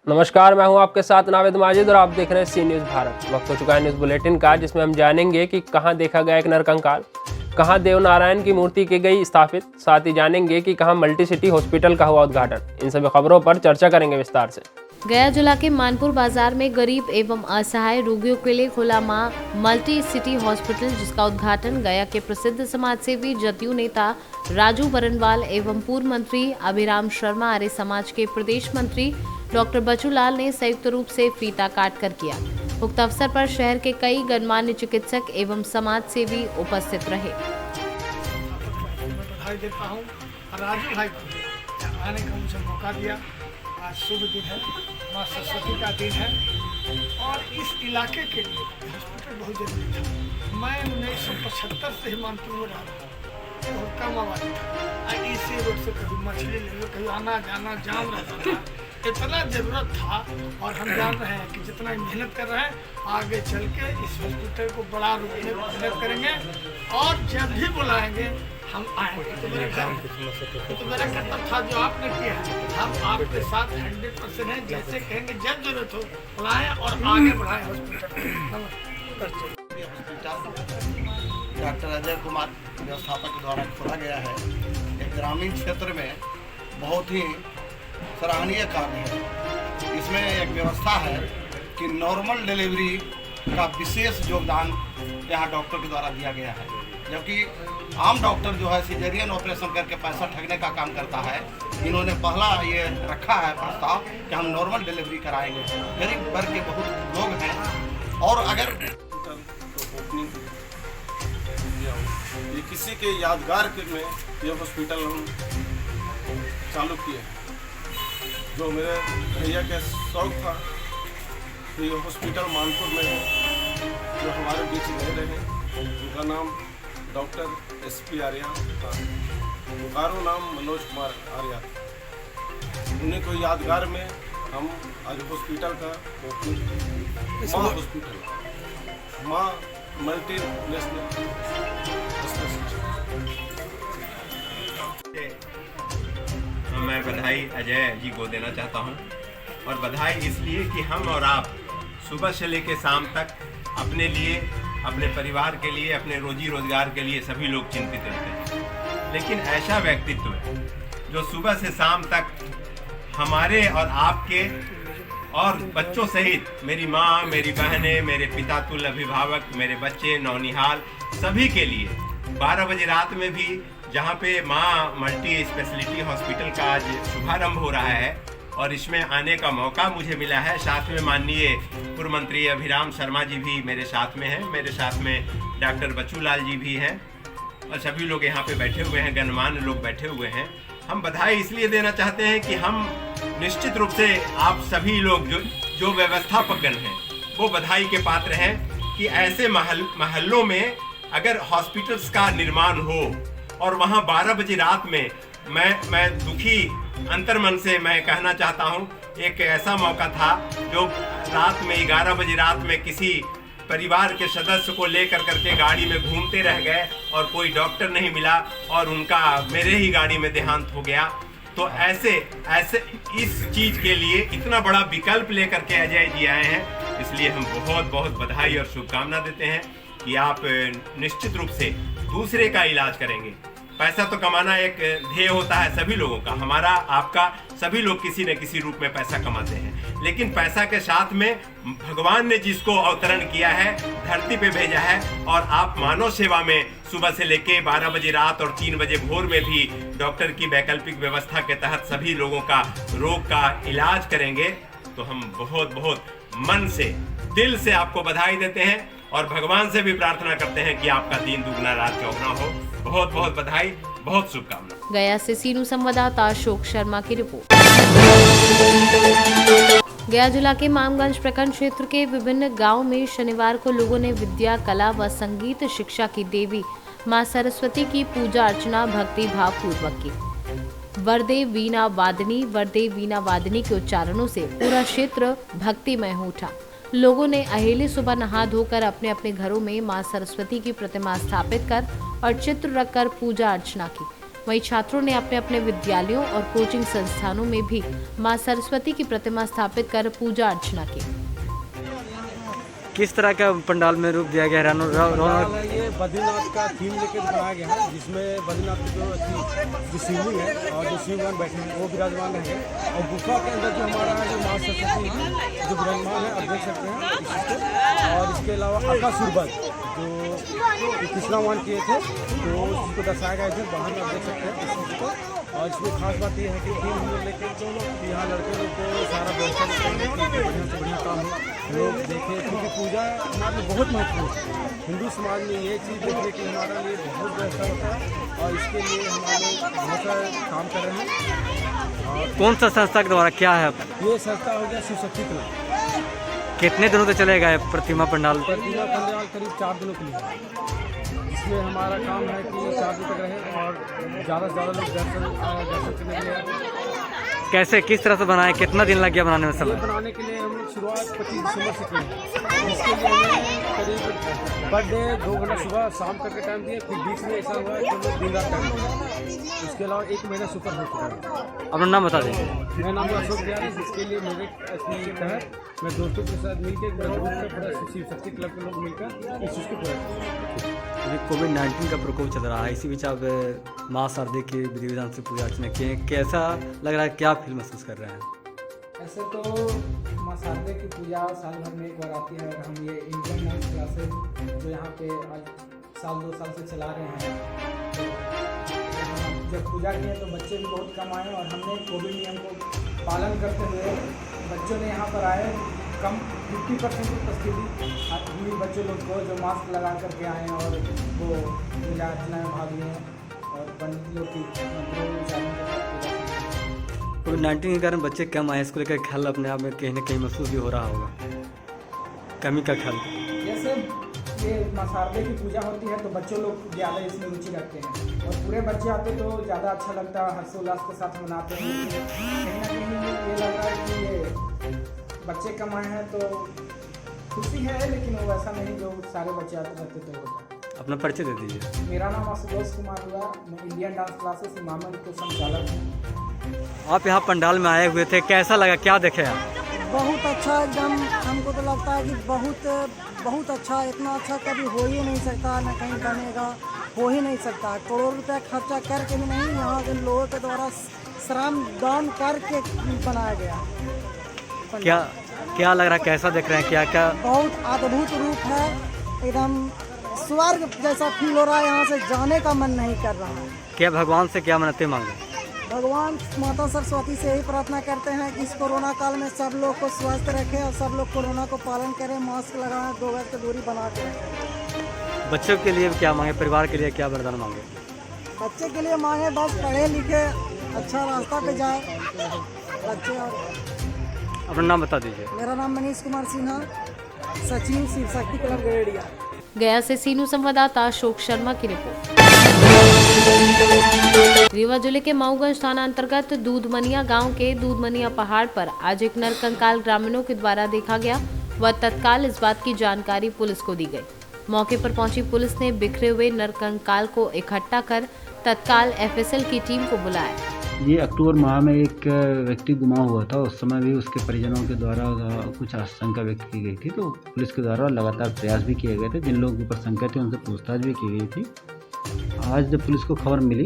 नमस्कार, मैं हूं आपके साथ नावेद माजिद और आप देख रहे हैं सी न्यूज़ भारत। वक्त हो चुका है न्यूज़ बुलेटिन का, जिसमें हम जानेंगे कि कहां देखा गया एक नरकंकाल, कहां देवनारायण की मूर्ति की गई स्थापित, साथ ही जानेंगे कि कहां मल्टी सिटी हॉस्पिटल का हुआ उद्घाटन। इन सभी खबरों पर चर्चा करेंगे विस्तार से। गया जिला के मानपुर बाजार में गरीब एवं असहाय रोगियों के लिए खुला मां मल्टी सिटी हॉस्पिटल, जिसका उद्घाटन गया के प्रसिद्ध समाजसेवी जदयू नेता राजू बरनवाल एवं पूर्व मंत्री अभिराम शर्मा, आर्य समाज के प्रदेश मंत्री डॉक्टर बचूलाल ने संयुक्त रूप से फीता काट कर किया। उक्त अवसर पर शहर के कई गणमान्य चिकित्सक एवं समाज सेवी उपस्थित रहे। बधाई देता हूँ राजू भाई को आने का मुझे मौका दिया। आज शुभ दिन है, माँ सरस्वती का दिन है और इस इलाके के लिए हॉस्पिटल बहुत जरूरी था। मैं 1975 से ही मानपुर में रहा था, बहुत कम आबादी था। इसी रोड से कभी मछली ले लो, कभी आना जाना जाम रहता था, इतना ज़रूरत था। और हम जान रहे हैं कि जितना मेहनत कर रहे हैं, आगे चल के इस हॉस्पिटल को बड़ा रूप में मेहनत करेंगे और जब भी बुलाएंगे हम आएंगे। तो मेरा कर्तव्य था जो आपने किया है, हम आपके साथ 100% हैं। जैसे कहेंगे जब जरूरत हो बुलाएं और आगे बढ़ाएं हॉस्पिटल। डॉक्टर अजय कुमार व्यवस्थापक द्वारा खोला गया है। एक ग्रामीण क्षेत्र में बहुत ही सराहनीय कार्य है। इसमें एक व्यवस्था है कि नॉर्मल डिलीवरी का विशेष योगदान यहाँ डॉक्टर के द्वारा दिया गया है, जबकि आम डॉक्टर जो है सिजेरियन ऑपरेशन करके पैसा ठगने का काम करता है। इन्होंने पहला ये रखा है प्रस्ताव कि हम नॉर्मल डिलीवरी कराएंगे। गरीब वर्ग के बहुत लोग हैं और अगर ओपनिंग ये किसी के यादगार के में ये हॉस्पिटल हम चालू किए हैं। जो मेरे भैया का शौक था कि ये हॉस्पिटल मानपुर में है, जो हमारे बीच रह रहे हैं। उनका नाम डॉक्टर SP आर्या था, पुकारो नाम मनोज कुमार आर्या था। उन्हीं को यादगार में हम आज हॉस्पिटल का ओपनिंग, माँ हॉस्पिटल, माँ मल्टी नेशनल। मैं बधाई अजय जी को देना चाहता हूं, और बधाई इसलिए कि हम और आप सुबह से लेकर शाम तक अपने लिए, अपने परिवार के लिए, अपने रोजी रोजगार के लिए सभी लोग चिंतित रहते हैं। लेकिन ऐसा व्यक्तित्व जो सुबह से शाम तक हमारे और आपके और बच्चों सहित, मेरी माँ, मेरी बहनें, मेरे पिता तुल्य अभिभावक, मेरे बच्चे, नौनिहाल, सभी के लिए 12 बजे रात में भी, जहाँ पे माँ मल्टी स्पेशलिटी हॉस्पिटल का आज शुभारंभ हो रहा है और इसमें आने का मौका मुझे मिला है। साथ में माननीय पूर्व मंत्री अभिराम शर्मा जी भी मेरे साथ में हैं, मेरे साथ में डॉक्टर बचूलाल जी भी हैं और सभी लोग यहाँ पे बैठे हुए हैं, गणमान्य लोग बैठे हुए हैं। हम बधाई इसलिए देना चाहते हैं कि हम निश्चित रूप से आप सभी लोग जो व्यवस्थापकगण हैं वो बधाई के पात्र हैं कि ऐसे महल्लों में अगर हॉस्पिटल्स का निर्माण हो और वहाँ 12 बजे रात में, मैं दुखी अंतर्मन से मैं कहना चाहता हूँ, एक ऐसा मौका था जो रात में 11 बजे रात में किसी परिवार के सदस्य को लेकर करके गाड़ी में घूमते रह गए और कोई डॉक्टर नहीं मिला और उनका मेरे ही गाड़ी में देहांत हो गया। तो ऐसे इस चीज के लिए इतना बड़ा विकल्प लेकर के अजय जी आए हैं, इसलिए हम बहुत बहुत बधाई और शुभकामना देते हैं कि आप निश्चित रूप से दूसरे का इलाज करेंगे। पैसा तो कमाना एक ध्येय होता है सभी लोगों का, हमारा आपका, सभी लोग किसी न किसी रूप में पैसा कमाते हैं, लेकिन पैसा के साथ में भगवान ने जिसको अवतरण किया है, धरती पे भेजा है, और आप मानव सेवा में सुबह से लेके 12 बजे रात और 3 बजे भोर में भी डॉक्टर की वैकल्पिक व्यवस्था के तहत सभी लोगों का रोग का इलाज करेंगे, तो हम बहुत बहुत मन से, दिल से आपको बधाई देते हैं और भगवान से भी प्रार्थना करते हैं कि आपका दिन दुगना रात चौगुना हो। बहुत बहुत बधाई, बहुत शुभकामना। गया से सीनू संवाददाता अशोक शर्मा की रिपोर्ट। गया जिला के मामगंज प्रखंड क्षेत्र के विभिन्न गांवों में शनिवार को लोगों ने विद्या, कला व संगीत शिक्षा की देवी मां सरस्वती की पूजा अर्चना भक्ति भाव पूर्वक की। वरदे वीणा वादनी के उच्चारणों से पूरा क्षेत्र भक्तिमय हो उठा। लोगों ने अहेली सुबह नहा धोकर अपने अपने घरों में मां सरस्वती की प्रतिमा स्थापित कर और चित्र रखकर पूजा अर्चना की। वहीं छात्रों ने अपने अपने विद्यालयों और कोचिंग संस्थानों में भी मां सरस्वती की प्रतिमा स्थापित कर पूजा अर्चना की। किस तरह का पंडाल में रूप दिया गया है? पंडाल है ये बद्रीनाथ का थीम लेकर बनाया गया है, जिसमें बद्रीनाथ की जो शिवलिंग है और जो शिव भगवान बैठे हैं वो विराजमान है। और गुफा के अंदर जो हमारा है जो माँ सरस्वती है जो विराजमान है, आप देख सकते हैं इस चीज़ को। और इसके अलावा अकासुरवध जो कृष्णावान किए थे तो उस चीज़ को दर्शाया गया है बाहर में, आप देख सकते हैं इस चीज़ को। और इसमें खास बात यह है कि थीम हम लोग लेके तो यहाँ लड़के लोग को सारा व्यवस्था करेंगे कि बढ़िया से बढ़िया काम लोग देखें, क्योंकि पूजा हमारे लिए बहुत महत्वपूर्ण है। हिंदू समाज में ये चीज़ देखने की हमारा लिए बहुत व्यवस्था होता है और इसके लिए हमारे बहुत सारे काम कर रहे हैं। और कौन सा संस्था के द्वारा क्या है? ये संस्था हो गया शिव शक्ति क्लब। कितने दिनों तक चलेगा ये प्रतिमा पंडाल? प्रतिमा पंडाल करीब 4 दिनों के लिए है। इसमें हमारा काम है कि 4 दिन तक रहे और ज़्यादा से ज़्यादा लोग दर्शन करने के लिए। कैसे किस तरह से बनाए? कितना दिन लग गया बनाने में ये समय? बनाने के लिए हम लोग शुरुआत 25 दिसंबर से की। इसके लिए हमें करीब पर डे 2 घंटा सुबह शाम तक का टाइम दिया, फिर बीच में ऐसा हुआ कि हम लोग दिन रात टाइम दिया। इसके अलावा 1 महीना सुपर हो चुका है। अपना नाम बता दीजिए। मेरा नाम अशोक बिहार है, जिसके लिए मेरे इसके तहत मैं दोस्तों के साथ मिलकर पूरा शिव शक्ति क्लब के लोग मिलकर इस चीज़ को पूरा। अभी कोविड-19 का प्रकोप चल रहा है, इसी बीच आप माँ शारदे की विधि विधान से पूजा अर्चना किए, कैसा लग रहा है? क्या फील महसूस कर रहे हैं? ऐसे तो माँ शारदे की पूजा साल भर में एक बार आती है और हम ये इंडियन डांस क्लासेस जो यहाँ पे आज साल 2 साल से चला रहे हैं, तो यहाँ जब पूजा किए तो बच्चे भी बहुत कम आए और हमने कोविड नियम को पालन करते हुए बच्चों ने यहाँ पर आए कम 50% की उपस्थिति हुई बच्चों लोग को जो मास्क लगा करके आए और वो पूजा अर्चना में भाग लिए और पंडित लोग की मंत्रों उच्चारण के साथ पूजा की। कोविड-19 के कारण बच्चे कम आए, इसको लेकर ख्याल अपने आप में कहीं ना कहीं महसूस भी हो रहा होगा, कमी का ख्याल। जैसे ये माँ शारदे की पूजा होती है तो बच्चों लोग ज़्यादा इसमें रुचि रखते हैं और पूरे बच्चे आते तो ज़्यादा अच्छा लगता है, हर्षोल्लास के साथ मनाते हैं। कहीं ना कहीं ये लग रहा है कि ये बच्चे कम आए हैं तो खुशी है, लेकिन वो वैसा नहीं जो सारे बच्चे आते रहते तो होता है। अपना परिचय दे दीजिए। मेरा नाम आशुतोष कुमार हुआ, मैं इंडियन डांस क्लासेस इमामगंज के संचालक हूँ। आप यहाँ पंडाल में आए हुए थे, कैसा लगा? क्या देखे आप? बहुत अच्छा, एकदम हमको तो लगता है कि बहुत अच्छा, इतना अच्छा कभी हो ही नहीं सकता, न कहीं बनेगा, हो ही नहीं सकता। करोड़ रुपया खर्चा करके भी नहीं, यहाँ के लोगों के द्वारा श्रम दान करके बनाया गया। क्या लग रहा है? कैसा देख रहे हैं? क्या बहुत अद्भुत रूप है, एकदम स्वर्ग जैसा फील हो रहा है। यहाँ से जाने का मन नहीं कर रहा है। क्या भगवान से क्या मन्नतें मांगे? भगवान माता सरस्वती से यही प्रार्थना करते हैं कि इस कोरोना काल में सब लोग को स्वस्थ रखें और सब लोग कोरोना को पालन करें, मास्क लगाएं, 2 गज की दूरी बना के रखें। बच्चों के लिए क्या मांगे? परिवार के लिए क्या वरदान मांगे? बच्चे के लिए मांगे बस पढ़े लिखे अच्छा रास्ता पे जाए बच्चे। और अपना नाम बता दीजिए। मेरा नाम मनीष कुमार सिन्हा, सचिव शिव शक्ति क्लब गड़ेड़िया। गया से सीनू संवाददाता अशोक शर्मा की रिपोर्ट। रीवा जिले के माऊगंज थाना अंतर्गत दूधमनिया गांव के दूधमनिया पहाड़ पर आज एक नरकंकाल ग्रामीणों के द्वारा देखा गया व तत्काल इस बात की जानकारी पुलिस को दी गई। मौके पर पहुंची पुलिस ने बिखरे हुए नरकंकाल को इकट्ठा कर तत्काल एफएसएल की टीम को बुलाया। ये अक्टूबर माह में एक व्यक्ति गुमा हुआ था, उस समय भी उसके परिजनों के द्वारा कुछ आशंका व्यक्त की गई थी, तो पुलिस के द्वारा लगातार प्रयास भी किए गए थे। जिन लोगों के ऊपर शंका थी उनसे पूछताछ भी की गई थी। आज जब पुलिस को खबर मिली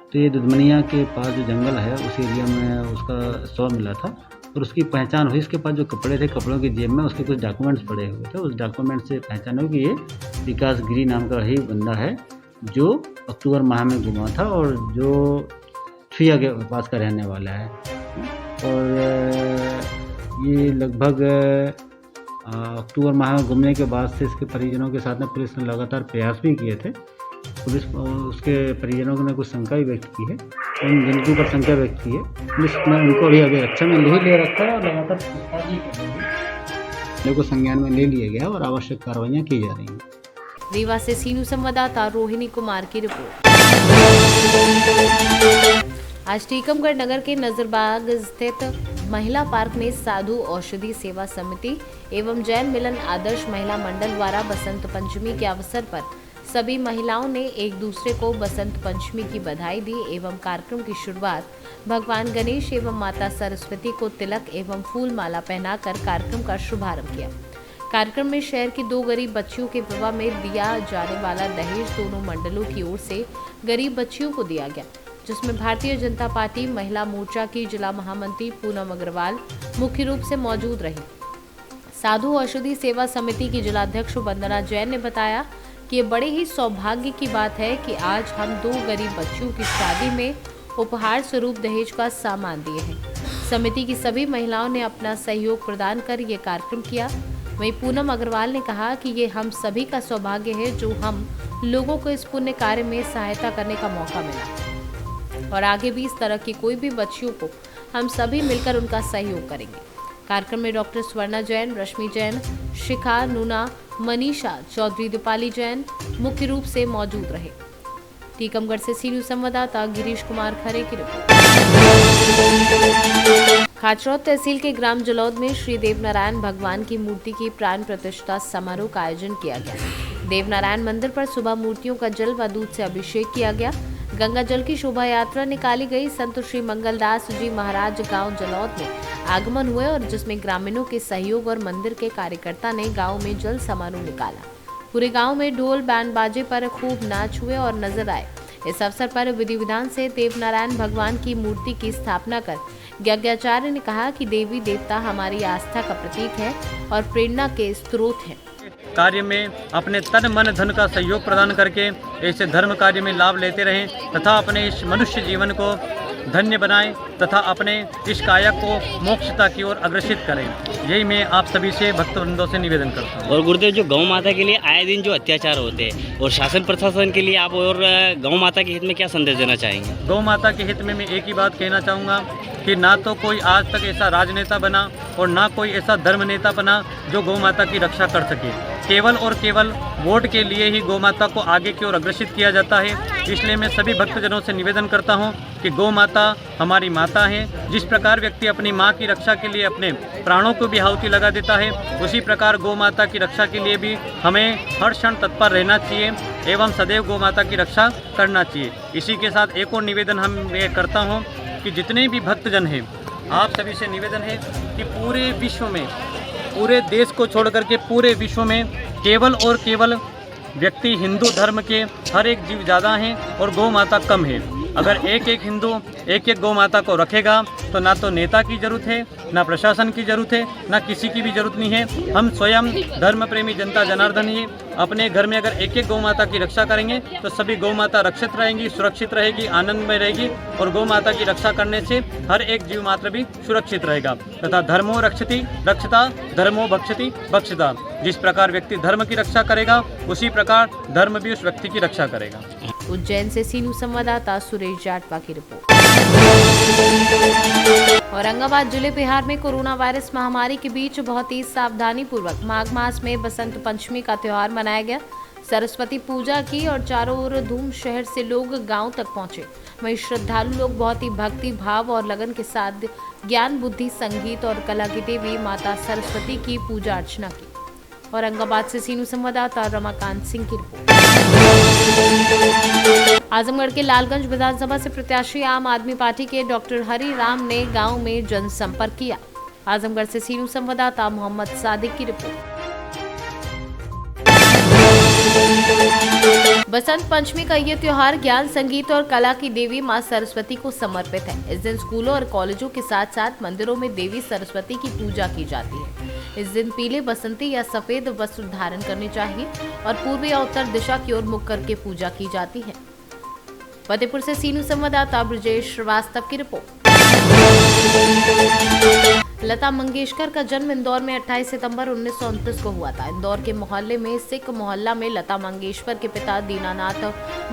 तो ये दूधमनिया के पास जो जंगल है उस एरिया में उसका शव मिला था और उसकी पहचान हुई। इसके पास जो कपड़े थे, कपड़ों की जेब में उसके कुछ डॉक्यूमेंट्स पड़े हुए थे। उस डॉक्यूमेंट से पहचान हुई कि ये विकास गिरी नाम का ही बंदा है जो अक्टूबर माह में गुमा था और जो छुया के पास का रहने वाला है। और ये लगभग अक्टूबर माह में घूमने के बाद से इसके परिजनों के साथ में पुलिस ने लगातार प्रयास भी किए थे। पुलिस उसके परिजनों ने कुछ शंका भी व्यक्त की है, उन जिनके ऊपर शंका व्यक्त की है पुलिस ने उनको अभी रक्षा में ले रखा है और लगातार पूछताछ भी कर रही है। को संज्ञान में ले लिया गया और आवश्यक कार्रवाइयाँ की जा रही हैं। रीवा से सीनू संवाददाता रोहिणी कुमार की रिपोर्ट। आज टीकमगढ़ नगर के नजरबाग स्थित महिला पार्क में साधु औषधि सेवा समिति एवं जैन मिलन आदर्श महिला मंडल द्वारा बसंत पंचमी के अवसर पर सभी महिलाओं ने एक दूसरे को बसंत पंचमी की बधाई दी एवं कार्यक्रम की शुरुआत भगवान गणेश एवं माता सरस्वती को तिलक एवं फूल माला पहनाकर कार्यक्रम का शुभारंभ किया। कार्यक्रम में शहर की 2 गरीब बच्चियों के विवाह में दिया जाने वाला दहेज दोनों मंडलों की ओर से गरीब बच्चियों को दिया गया, जिसमें भारतीय जनता पार्टी महिला मोर्चा की जिला महामंत्री पूनम अग्रवाल मुख्य रूप से मौजूद रही। साधु औषधि सेवा समिति की जिलाध्यक्ष वंदना जैन ने बताया कि ये बड़े ही सौभाग्य की बात है कि आज हम 2 गरीब बच्चियों की शादी में उपहार स्वरूप दहेज का सामान दिए हैं। समिति की सभी महिलाओं ने अपना सहयोग प्रदान कर ये कार्यक्रम किया। वहीं पूनम अग्रवाल ने कहा कि ये हम सभी का सौभाग्य है जो हम लोगों को इस पुण्य कार्य में सहायता करने का मौका मिला और आगे भी इस तरह की कोई भी बच्चियों को हम सभी मिलकर उनका सहयोग करेंगे। कार्यक्रम में डॉक्टर स्वर्णा जैन, रश्मि जैन, शिखा नूना, मनीषा चौधरी, दीपाली जैन मुख्य रूप से मौजूद रहे। टीकमगढ़ से सी न्यूज संवाददाता गिरीश कुमार खरे की रिपोर्ट। खाचरौद तहसील के ग्राम जलौद में श्री देवनारायण भगवान की मूर्ति की प्राण प्रतिष्ठा समारोह का आयोजन किया गया। देवनारायण मंदिर पर सुबह मूर्तियों का जल व दूध से अभिषेक किया गया। गंगा जल की शोभा यात्रा निकाली गई। संत श्री मंगलदास जी महाराज गांव जलौद में आगमन हुए और जिसमें ग्रामीणों के सहयोग और मंदिर के कार्यकर्ता ने गांव में जल समारोह निकाला। पूरे गांव में ढोल बैंड बाजे पर खूब नाच हुए और नजर आए। इस अवसर पर विधि विधान से देवनारायण भगवान की मूर्ति की स्थापना कर यज्ञाचार्य ने कहा कि देवी देवता हमारी आस्था का प्रतीक है और प्रेरणा के स्रोत हैं। कार्य में अपने तन मन धन का सहयोग प्रदान करके ऐसे धर्म कार्य में लाभ लेते रहें तथा अपने इस मनुष्य जीवन को धन्य बनाएं तथा अपने इस काया को मोक्षता की ओर अग्रसित करें। यही मैं आप सभी से भक्तवृंदों से निवेदन करता हूँ। और गुरुदेव, जो गौ माता के लिए आए दिन जो अत्याचार होते हैं और शासन प्रशासन के लिए आप और गौ माता के हित में क्या संदेश देना चाहेंगे? गौ माता के हित में मैं एक ही बात कहना चाहूँगा कि ना तो कोई आज तक ऐसा राजनेता बना और ना कोई ऐसा धर्म नेता बना जो गौ माता की रक्षा कर सके। केवल और केवल वोट के लिए ही गौ माता को आगे की ओर अग्रसित किया जाता है। इसलिए मैं सभी भक्तजनों से निवेदन करता हूं कि गौ माता हमारी माता है। जिस प्रकार व्यक्ति अपनी मां की रक्षा के लिए अपने प्राणों को भी आहुति लगा देता है, उसी प्रकार गौ माता की रक्षा के लिए भी हमें हर क्षण तत्पर रहना चाहिए एवं सदैव गौ माता की रक्षा करना चाहिए। इसी के साथ एक और निवेदन हम ये करता हूँ कि जितने भी भक्तजन हैं, आप सभी से निवेदन है कि पूरे विश्व में, पूरे देश को छोड़ करके पूरे विश्व में केवल और केवल व्यक्ति हिंदू धर्म के हर एक जीव ज़्यादा हैं और गौ माता कम है। अगर एक एक हिंदू एक एक गौ माता को रखेगा तो ना तो नेता की ज़रूरत है, ना प्रशासन की ज़रूरत है, ना किसी की भी ज़रूरत नहीं है। हम स्वयं धर्म प्रेमी जनता जनार्दन ही अपने घर में अगर एक एक गौ माता की रक्षा करेंगे तो सभी गौ माता रक्षित रहेंगी, सुरक्षित रहेगी, आनंद में रहेगी और गौ माता की रक्षा करने से हर एक जीव मात्र भी सुरक्षित रहेगा। तथा धर्मो रक्षति रक्षता, धर्मो भक्षति भक्षता। जिस प्रकार व्यक्ति धर्म की रक्षा करेगा उसी प्रकार धर्म भी उस व्यक्ति की रक्षा करेगा। उज्जैन से सी न्यूज संवाददाता सुरेश जाटवा की रिपोर्ट। औरंगाबाद जिले बिहार में कोरोना वायरस महामारी के बीच बहुत ही सावधानी पूर्वक माघ मास में बसंत पंचमी का त्योहार मनाया गया। सरस्वती पूजा की और चारों ओर धूम, शहर से लोग गांव तक पहुंचे। वहीं श्रद्धालु लोग बहुत ही भक्ति भाव और लगन के साथ ज्ञान, बुद्धि, संगीत और कला की देवी माता सरस्वती की पूजा अर्चना की। औरंगाबाद से सी न्यूज संवाददाता रमाकांत सिंह की रिपोर्ट। आजमगढ़ के लालगंज विधानसभा से प्रत्याशी आम आदमी पार्टी के डॉक्टर हरि राम ने गांव में जनसंपर्क किया। आजमगढ़ से सी न्यूज संवाददाता मोहम्मद सादिक की रिपोर्ट। बसंत पंचमी का ये त्योहार ज्ञान, संगीत और कला की देवी मां सरस्वती को समर्पित है। इस दिन स्कूलों और कॉलेजों के साथ साथ मंदिरों में देवी सरस्वती की पूजा की जाती है। इस दिन पीले, बसंती या सफेद वस्त्र धारण करने चाहिए और पूर्व या उत्तर दिशा की ओर मुख करके पूजा की जाती है। फतेहपुर से सी न्यूज संवाददाता ब्रजेश श्रीवास्तव की रिपोर्ट। लता मंगेशकर का जन्म इंदौर में 28 सितंबर 1929 को हुआ था। इंदौर के मोहल्ले में सिख मोहल्ला में लता मंगेशकर के पिता दीनानाथ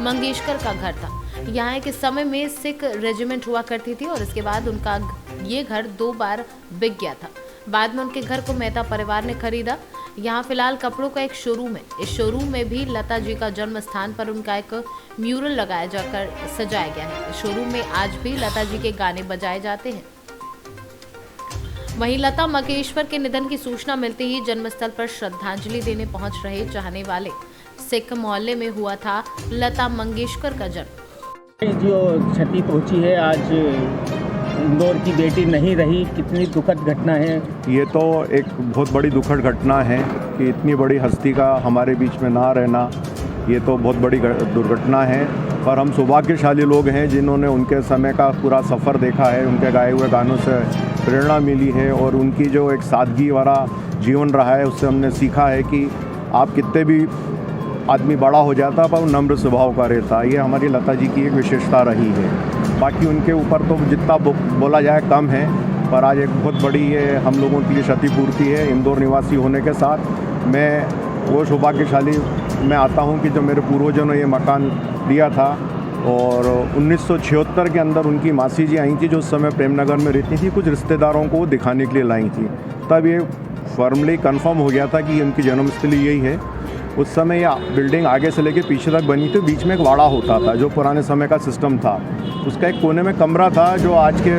मंगेशकर का घर था। यहाँ के समय में सिख रेजिमेंट हुआ करती थी और इसके बाद उनका ये घर 2 बार बिक गया था। बाद में उनके घर को मेहता परिवार ने खरीदा। यहाँ फिलहाल कपड़ों का एक शोरूम है। इस शोरूम में भी लता जी का जन्म स्थान पर उनका एक म्यूरल लगाया जाकर सजाया गया है। इस शोरूम में आज भी लता जी के गाने बजाए जाते हैं। वहीं लता मंगेशकर के निधन की सूचना मिलते ही जन्मस्थल पर श्रद्धांजलि देने पहुंच रहे चाहने वाले सिख मोहल्ले में हुआ था लता मंगेशकर का जन्म। जो क्षति पहुंची है, आज इंदौर की बेटी नहीं रही, कितनी दुखद घटना है। ये तो एक बहुत बड़ी दुखद घटना है कि इतनी बड़ी हस्ती का हमारे बीच में ना रहना, ये तो बहुत बड़ी दुर्घटना है। पर हम सौभाग्यशाली लोग हैं जिन्होंने उनके समय का पूरा सफ़र देखा है, उनके गाए हुए गानों से प्रेरणा मिली है और उनकी जो एक सादगी वाला जीवन रहा है उससे हमने सीखा है कि आप कितने भी आदमी बड़ा हो जाता पर वो नम्र स्वभाव का रहता। ये हमारी लता जी की एक विशेषता रही है। बाकी उनके ऊपर तो जितना बोला जाए कम है, पर आज एक बहुत बड़ी ये हम लोगों के लिए क्षतिपूर्ति है। इंदौर निवासी होने के साथ मैं वो सौभाग्यशाली मैं आता हूँ कि जो मेरे पूर्वजों ने ये मकान दिया था और 1976 के अंदर उनकी मासी जी आई थी जो उस समय प्रेमनगर में रहती थी, कुछ रिश्तेदारों को दिखाने के लिए लाई थी। तब ये फॉर्मली कंफर्म हो गया था कि उनकी जन्मस्थली यही है। उस समय यह बिल्डिंग आगे से लेके पीछे तक बनी थी, बीच में एक वाड़ा होता था जो पुराने समय का सिस्टम था। उसका एक कोने में कमरा था जो आज के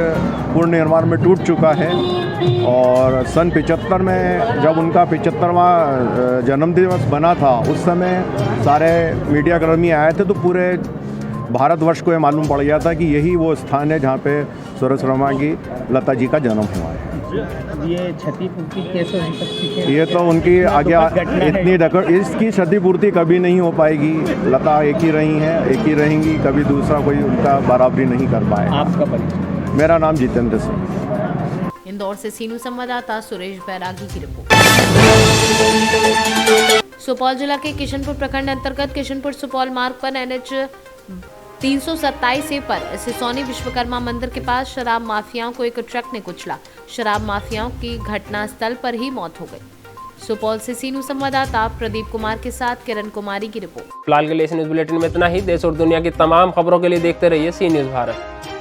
पूर्ण निर्माण में टूट चुका है। और सन 75 में जब उनका 75वां जन्मदिवस बना था उस समय सारे मीडियाकर्मी आए थे, तो पूरे भारतवर्ष को ये मालूम पड़ गया था कि यही वो स्थान है जहाँ पे सुरेश वर्मा की लता जी का जन्म हुआ है। ये क्षतिपूर्ति कैसे हो सकती है? ये तो उनकी आगे इतनी इसकी क्षतिपूर्ति कभी नहीं हो पाएगी। लता एक ही रही हैं, एक ही रहेंगी, कभी दूसरा कोई उनका बराबरी नहीं कर पाए। आपका परिचय? मेरा नाम जितेंद्र सिंह। इंदौर से सीनू संवाददाता सुरेश बैरागी की रिपोर्ट। सुपौल जिला के किशनपुर प्रखंड अंतर्गत किशनपुर सुपौल मार्ग पर NH 327 पर सिसोनी विश्वकर्मा मंदिर के पास शराब माफियाओं को एक ट्रक ने कुचला। शराब माफियाओं की घटनास्थल पर ही मौत हो गई। सुपौल से सीनू संवाददाता प्रदीप कुमार के साथ किरण कुमारी की रिपोर्ट। फिलहाल के लिए इस न्यूज़ बुलेटिन में इतना ही। देश और दुनिया की तमाम खबरों के लिए देखते रहिए सी न्यूज़ भारत।